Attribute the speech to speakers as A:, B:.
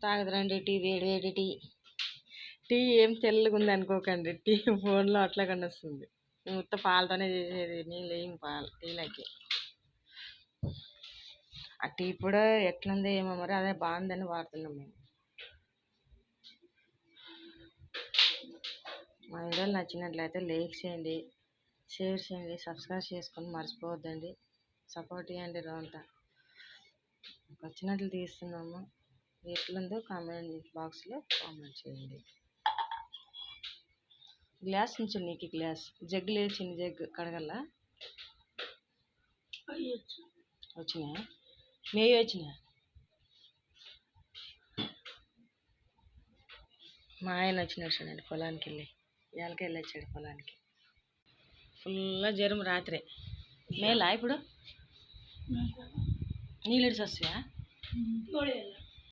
A: తాగదురండి tea, వేడి వేడి tea. Tea ఏం తెల్లగా ఉంది అనుకోకండి, టీ ఫోన్లో అట్లా కనిపిస్తుంది. మొత్తం పాలతోనే చేసేది, నీళ్ళు ఏం పాలు టీలకి. ఆ టీ కూడా ఎట్లుంది ఏమో మరి, అదే బాగుందని వాడుతున్నాం మేము. మా వీడియోలు నచ్చినట్లయితే లైక్ చేయండి, షేర్ చేయండి, సబ్స్క్రైబ్ చేసుకొని మర్చిపోవద్దండి. సపోర్ట్ ఇవ్వండి. రోజంతా వచ్చినట్లు తీస్తున్నాము. ఎట్లుందో కామెంట్ బాక్స్లో కామెంట్ చేయండి. గ్లాస్ నుంచి నీకు గ్లాస్ జగ్గు లేదు, చిన్న జగ్గు కడగల్లా వచ్చినాయా? మేవి వచ్చినాయా? మా ఆయన వచ్చినాడు పొలానికి వెళ్ళి, ఇవాళకి వెళ్ళొచ్చాడు పొలానికి. ఫుల్గా జ్వరం రాత్రి. మేలా ఇప్పుడు నీళ్ళు వస్తాయా?